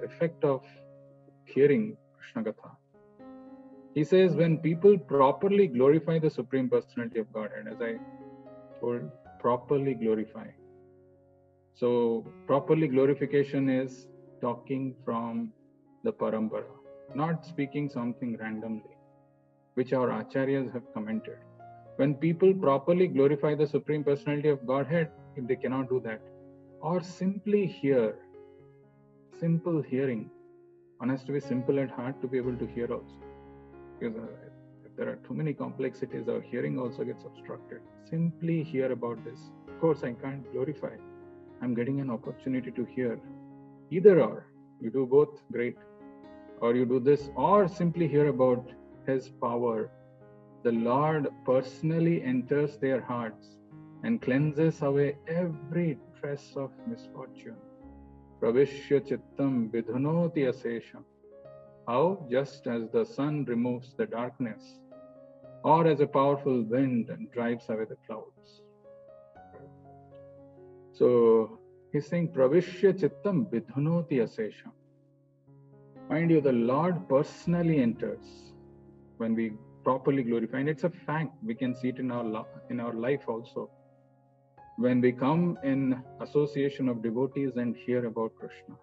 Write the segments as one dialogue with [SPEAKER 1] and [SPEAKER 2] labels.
[SPEAKER 1] effect of hearing Krishna Katha. He says, when people properly glorify the Supreme Personality of Godhead, as I told, properly glorify. So, properly glorification is talking from the Parampara, not speaking something randomly, which our Acharyas have commented. When people properly glorify the Supreme Personality of Godhead, if they cannot do that, or simply hear, simple hearing. One has to be simple at heart to be able to hear also. Because if there are too many complexities, our hearing also gets obstructed. Simply hear about this. Of course, I can't glorify. I'm getting an opportunity to hear. Either or. You do both, great. Or you do this, or simply hear about His power. The Lord personally enters their hearts and cleanses away every trace of misfortune. Pravishya chittam vidhunoti asesham. How? Just as the sun removes the darkness, or as a powerful wind drives away the clouds. So he's saying, Pravishya chittam vidhunoti asesham. Mind you, the Lord personally enters when we properly glorify, and it's a fact. We can see it in our life also. When we come in association of devotees and hear about Krishna,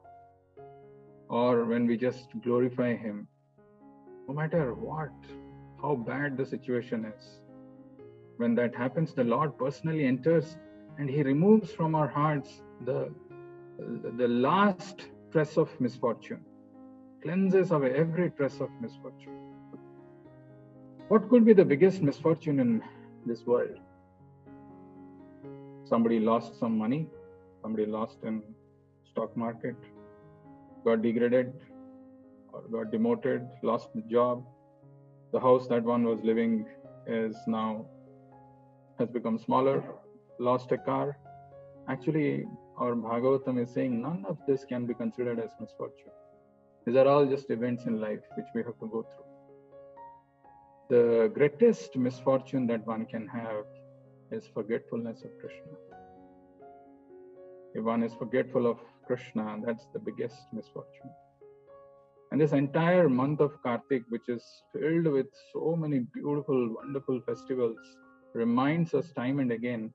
[SPEAKER 1] or when we just glorify Him, no matter what, how bad the situation is, when that happens, the Lord personally enters and He removes from our hearts the last trace of misfortune, cleanses away every trace of misfortune. What could be the biggest misfortune in this world? Somebody lost some money, somebody lost in stock market, got degraded or got demoted, lost the job. The house that one was living has become smaller, lost a car. Actually, our Bhagavatam is saying none of this can be considered as misfortune. These are all just events in life which we have to go through. The greatest misfortune that one can have is forgetfulness of Krishna. If one is forgetful of Krishna, that's the biggest misfortune. And this entire month of Kartik, which is filled with so many beautiful, wonderful festivals, reminds us time and again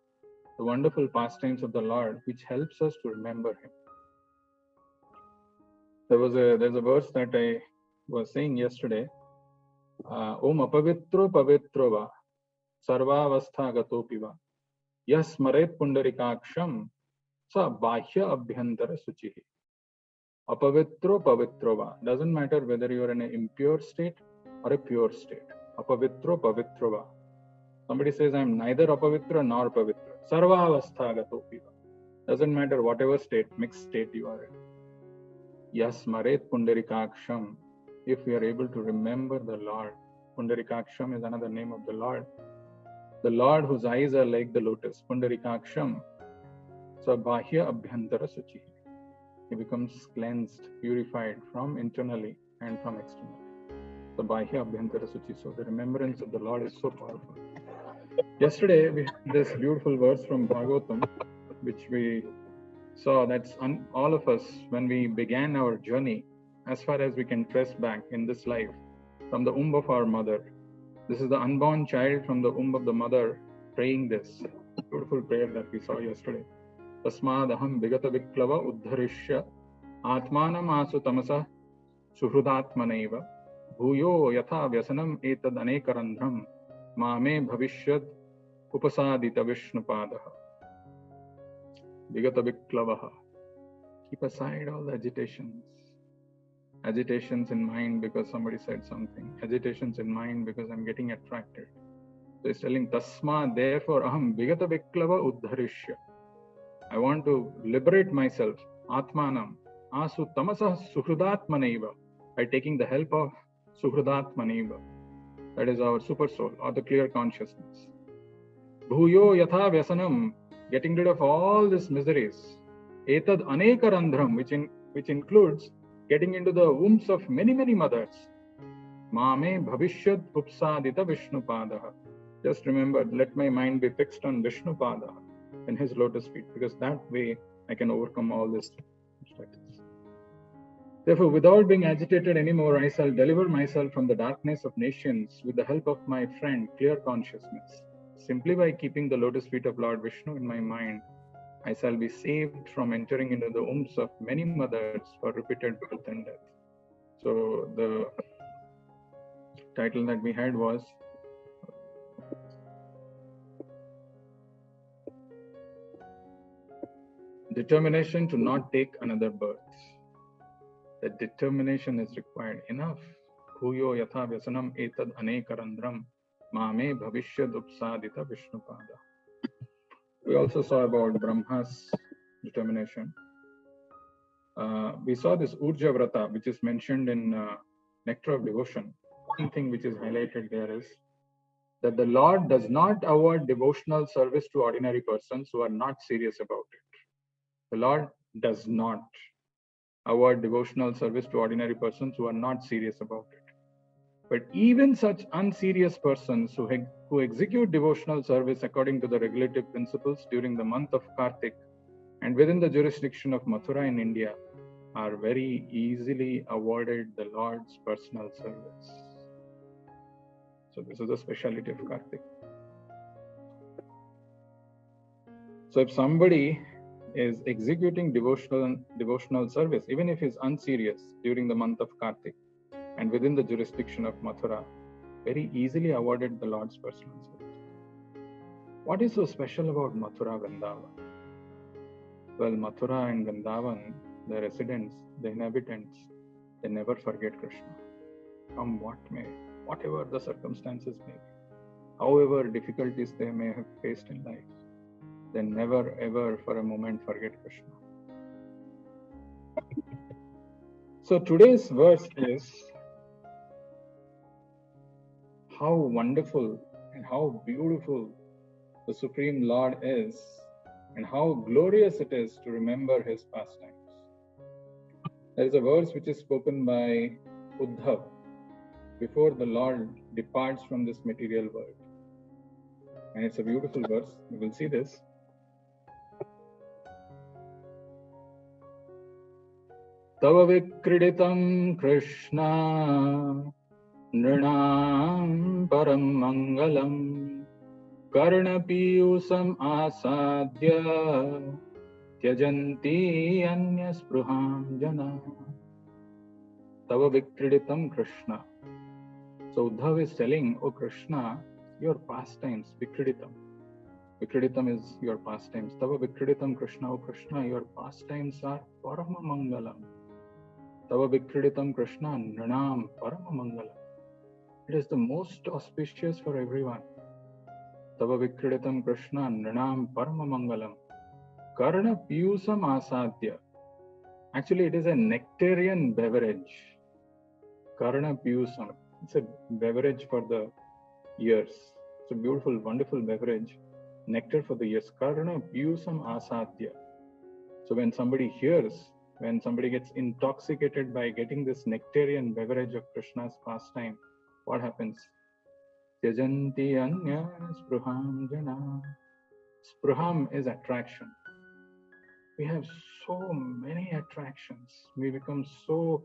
[SPEAKER 1] the wonderful pastimes of the Lord, which helps us to remember Him. There's a verse that I was saying yesterday. Om apavitro pavitro va sarvavastha gatopi va yas maret pundarikaksham sa bahya abhyantara suchihi. Apavitro pavitro va. Doesn't matter whether you are in an impure state or a pure state. Apavitro pavitro va. Somebody says, I'm neither apavitra nor pavitra. Sarvavastha gatopi va. Doesn't matter whatever state, mixed state you are in. Yas maret pundarikaksham. If we are able to remember the Lord, Pundarikaksham is another name of the Lord whose eyes are like the lotus, Pundarikaksham, Sabahya Abhyantara Suchi. He becomes cleansed, purified from internally and from externally. Sabahya Abhyantara Suchi. So the remembrance of the Lord is so powerful. Yesterday we had this beautiful verse from Bhagavatam, which we saw that's all of us when we began our journey. As far as we can trace back in this life, from the womb of our mother. This is the unborn child from the womb of the mother praying this beautiful prayer that we saw yesterday. Tasmadaham vigata viklava uddharishya atmanam asu tamasa suhrudatmaneva bhuyo yatha vyasanam etad anekarandham mame bhavishyad upasadita vishnupadaha. Vigata viklavaha. Keep aside all the agitations in mind because somebody said something, agitations in mind because I'm getting attracted. So he's telling Tasma, therefore aham vigata viklava uddharishya. I want to liberate myself, Atmanam, asu tamasa suhrudatmaneva, by taking the help of suhrudatmaneva. That is our super soul or the clear consciousness. Bhuyo yatha vyasanam, getting rid of all these miseries. Etad anekarandhram, which includes getting into the wombs of many, many mothers. Mame bhavishyad upsadita Vishnupadaha. Just remember, let my mind be fixed on Vishnupadaha and His lotus feet, because that way I can overcome all these obstacles. Therefore, without being agitated anymore, I shall deliver myself from the darkness of nations with the help of my friend, clear consciousness. Simply by keeping the lotus feet of Lord Vishnu in my mind, I shall be saved from entering into the wombs of many mothers for repeated birth and death. So the title that we had was Determination to not take another birth. That determination is required. Enough. Bhuyo yatha vyasanam etad anekarandram mame bhavishyad upsadita Vishnupada. We also saw about Brahma's determination. We saw this Urja Vrata, which is mentioned in Nectar of Devotion. One thing which is highlighted there is that the Lord does not award devotional service to ordinary persons who are not serious about it. The Lord does not award devotional service to ordinary persons who are not serious about it. But even such unserious persons who execute devotional service according to the regulative principles during the month of Kartik and within the jurisdiction of Mathura in India are very easily awarded the Lord's personal service. So this is the speciality of Kartik. So if somebody is executing devotional service, even if he's unserious during the month of Kartik and within the jurisdiction of Mathura, very easily awarded the Lord's personal service. What is so special about Mathura, Vrindavan? Well, Mathura and Vrindavan, the residents, the inhabitants, they never forget Krishna. Come what may, whatever the circumstances may be, however difficulties they may have faced in life, they never ever for a moment forget Krishna. So today's verse is how wonderful and how beautiful the Supreme Lord is, and how glorious it is to remember his pastimes. There is a verse which is spoken by Uddhav before the Lord departs from this material world. And it's a beautiful verse. You will see this. Tava vikriditam Krishna nrinam param mangalam karnapiyusam asadya tyajanti anyaspruham jana. Tava vikriditam Krishna. So Uddhav is telling, O Krishna, your pastimes, vikriditam. Vikriditam is your pastimes. Tava vikriditam Krishna, O Krishna, your pastimes are parama mangalam. Tava vikriditam Krishna, nrinam parama mangalam. It is the most auspicious for everyone. Tava vikriditam Krishna, nrinam parama mangalam. Karna piyusam asadya. Actually, it is a nectarian beverage. Karna piyusam. It's a beverage for the ears. It's a beautiful, wonderful beverage. Nectar for the ears. Karna piyusam asadya. So when somebody hears, when somebody gets intoxicated by getting this nectarian beverage of Krishna's pastime, what happens? Tyajanti anya spruham jana. Spruham is attraction. We have so many attractions. We become so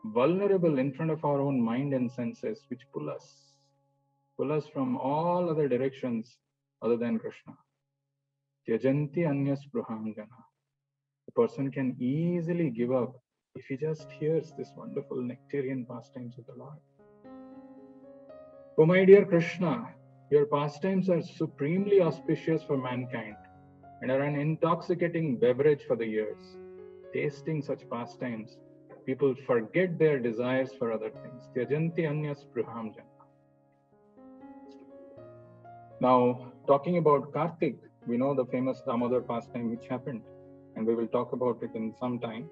[SPEAKER 1] vulnerable in front of our own mind and senses, which pull us from all other directions other than Krishna. Tyajanti anya spruham jana. The person can easily give up if he just hears this wonderful nectarian pastimes of the Lord. Oh my dear Krishna, your pastimes are supremely auspicious for mankind and are an intoxicating beverage for the ears. Tasting such pastimes, people forget their desires for other things. Tyajanti anya spruham jana. Now, talking about Kartik, we know the famous Damodar pastime which happened, and we will talk about it in some time.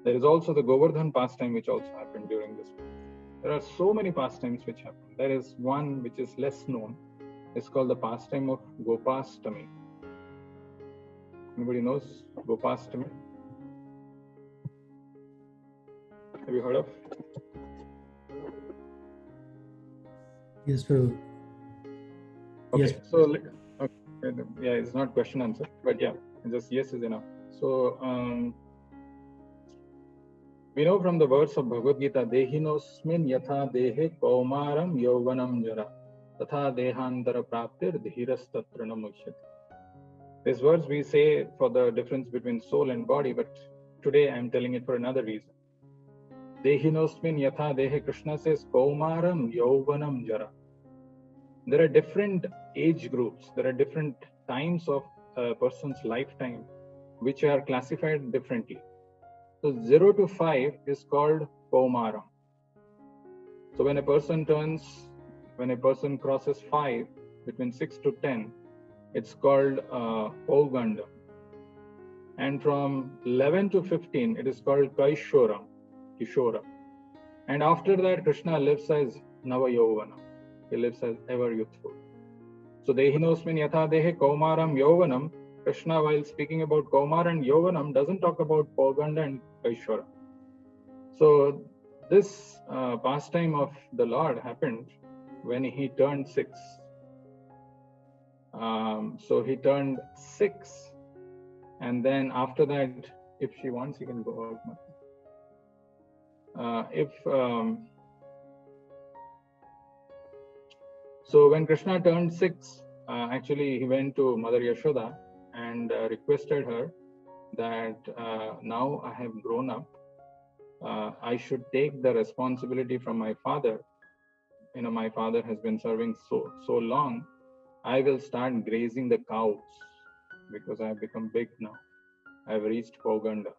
[SPEAKER 1] There is also the Govardhan pastime which also happened during this month. There are so many pastimes which happen. There is one which is less known. It's called the pastime of Gopastami. Anybody knows Gopastami? Have you heard of?
[SPEAKER 2] Yes, Prabhu.
[SPEAKER 1] Okay,
[SPEAKER 2] Yes.
[SPEAKER 1] so okay, yeah, it's not question answer, but yeah, just yes is enough. So We know from the verse of Bhagavad Gita, Dehinosmin yatha dehe kaumaram yauvanam jara tatha dehantara praptir dhiras tatra namuchyate. This verse we say for the difference between soul and body, but today I am telling it for another reason. Dehinosmin yatha dehe, Krishna says, kaumaram yauvanam jara. There are different age groups, there are different times of a person's lifetime which are classified differently. So 0 to 5 is called Kaumaram. So when a person crosses 5, between 6 to 10, it's called Pauganda. And from 11 to 15, it is called Kishora. And after that, Krishna lives as Nava Yauvana. He lives as ever youthful. So Dehinosmin yatha dehe Kaumaram Yauvanam. Krishna, while speaking about Kaumar and Yauvanam, doesn't talk about Pauganda and Kaishwara. So this pastime of the Lord happened when he turned 6. So he turned 6, and then after that, if she wants, he can go out. So when Krishna turned 6, actually he went to Mother Yashoda and requested her that now I have grown up, I should take the responsibility from my father. My father has been serving so long. I will start grazing the cows because I have become big now. I have reached Pauganda.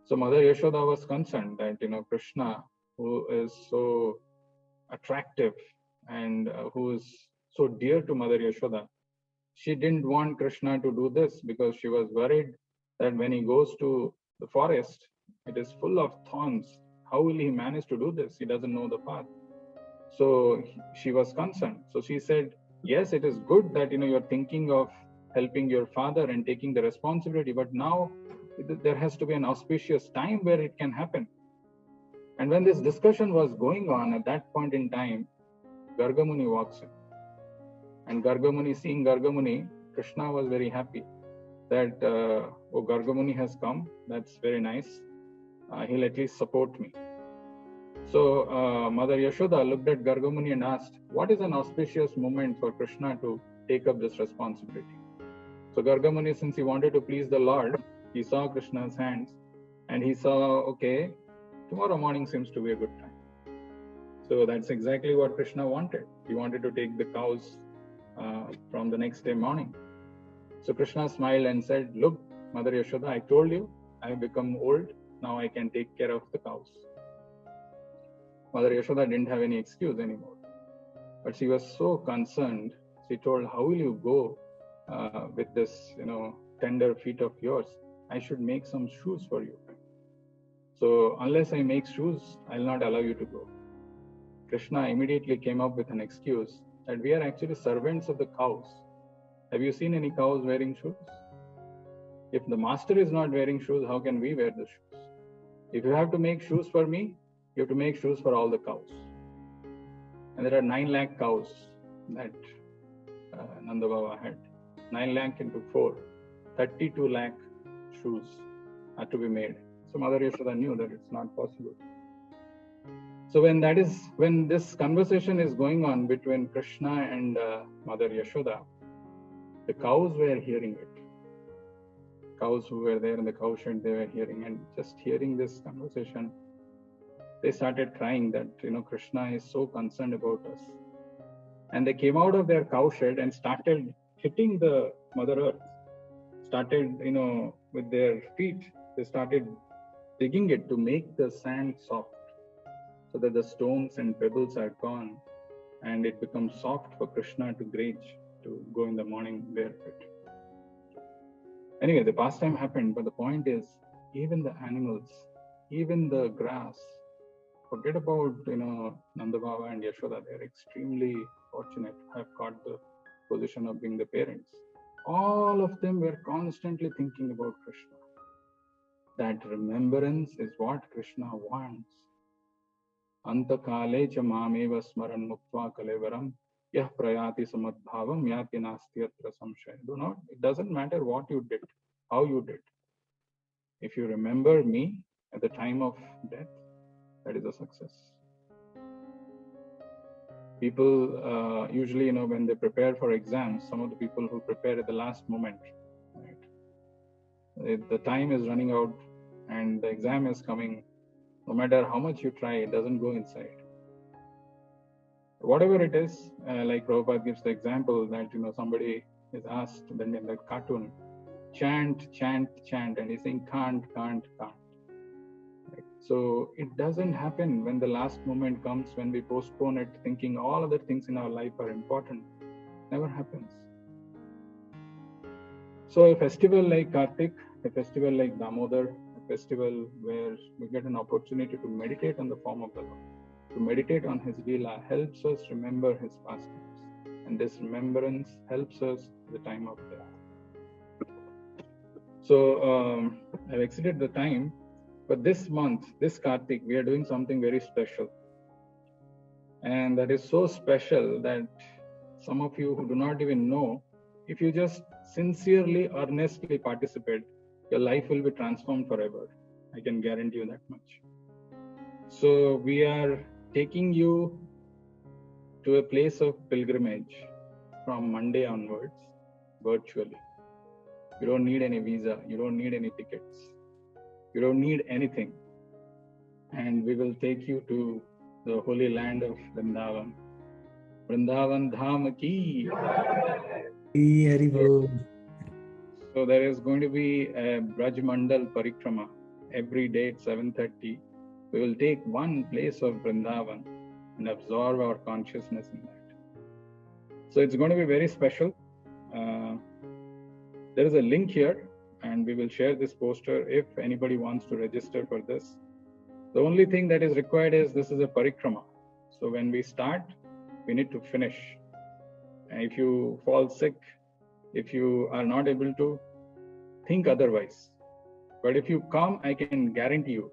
[SPEAKER 1] So Mother Yashoda was concerned that Krishna, who is so attractive and who is so dear to Mother Yashoda, she didn't want Krishna to do this because she was worried that when he goes to the forest, it is full of thorns. How will he manage to do this? He doesn't know the path. So she was concerned. So she said, yes, it is good that you're thinking of helping your father and taking the responsibility, but now there has to be an auspicious time where it can happen. And when this discussion was going on, at that point in time, Gargamuni walks in. And Gargamuni, seeing Gargamuni, Krishna was very happy that, Gargamuni has come. That's very nice. He'll at least support me. So Mother Yashoda looked at Gargamuni and asked, what is an auspicious moment for Krishna to take up this responsibility? So Gargamuni, since he wanted to please the Lord, he saw Krishna's hands and he saw, okay, tomorrow morning seems to be a good time. So that's exactly what Krishna wanted. He wanted to take the cows from the next day morning. So Krishna smiled and said, look, Mother Yashoda, I told you, I have become old. Now I can take care of the cows. Mother Yashoda didn't have any excuse anymore. But she was so concerned. She told, how will you go with this, tender feet of yours? I should make some shoes for you. So unless I make shoes, I'll not allow you to go. Krishna immediately came up with an excuse that we are actually servants of the cows. Have you seen any cows wearing shoes? If the master is not wearing shoes, how can we wear the shoes? If you have to make shoes for me, you have to make shoes for all the cows. And there are 9 lakh cows that Nanda Baba had. 9 lakh into 4, 32 lakh shoes are to be made. So Mother Yashoda knew that it's not possible. So when this conversation is going on between Krishna and Mother Yashoda, the cows were hearing it. Cows who were there in the cow shed, they were hearing, and just hearing this conversation, they started crying that, Krishna is so concerned about us. And they came out of their cow shed and started hitting the Mother Earth. Started, with their feet, they started digging it to make the sand soft, so that the stones and pebbles are gone and it becomes soft for Krishna to graze, to go in the morning barefoot. Anyway, the pastime happened, but the point is, even the animals, even the grass, forget about, Nanda Baba and Yashoda, they're extremely fortunate to have got the position of being the parents. All of them were constantly thinking about Krishna. That remembrance is what Krishna wants. Anta kale cha mameva smaran muktva kalevaram yah prayati samadbhavam yati nasti atra samshaya. It doesn't matter what you did, how you did. If you remember me at the time of death, that is a success. People usually, when they prepare for exams, some of the people who prepare at the last moment, right? The time is running out and the exam is coming. No matter how much you try, it doesn't go inside. Whatever it is, like Prabhupada gives the example that, somebody is asked then in that cartoon, chant, chant, chant, and he's saying can't. Right? So it doesn't happen when the last moment comes, when we postpone it, thinking all other things in our life are important. Never happens. So a festival like Kartik, a festival like Damodar, a festival where we get an opportunity to meditate on the form of the Lord, to meditate on His Leela, helps us remember His pastimes. And this remembrance helps us at the time of death. So I've exceeded the time, but this month, this Kartik, we are doing something very special. And that is so special that some of you who do not even know, if you just sincerely, earnestly participate, your life will be transformed forever. I can guarantee you that much. So we are taking you to a place of pilgrimage from Monday onwards, virtually. You don't need any visa, you don't need any tickets, you don't need anything. And we will take you to the holy land of Vrindavan. Vrindavan Dham ki.
[SPEAKER 2] Hari Bol.
[SPEAKER 1] So there is going to be a Braj Mandal Parikrama every day at 7:30. We will take one place of Vrindavan and absorb our consciousness in that. So it's going to be very special. There is a link here, and we will share this poster if anybody wants to register for this. The only thing that is required is this is a parikrama. So when we start, we need to finish. And if you fall sick, if you are not able to, think otherwise. But if you come, I can guarantee you,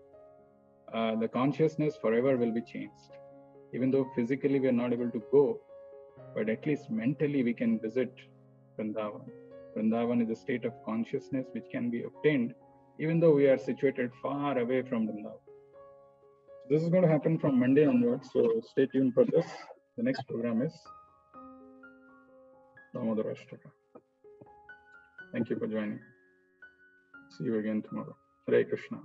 [SPEAKER 1] the consciousness forever will be changed. Even though physically we are not able to go, but at least mentally we can visit Vrindavan. Vrindavan is a state of consciousness which can be obtained even though we are situated far away from Vrindavan. This is going to happen from Monday onwards, so stay tuned for this. The next program is Damodar Ashtaka. Thank you for joining. See you again tomorrow. Hare Krishna.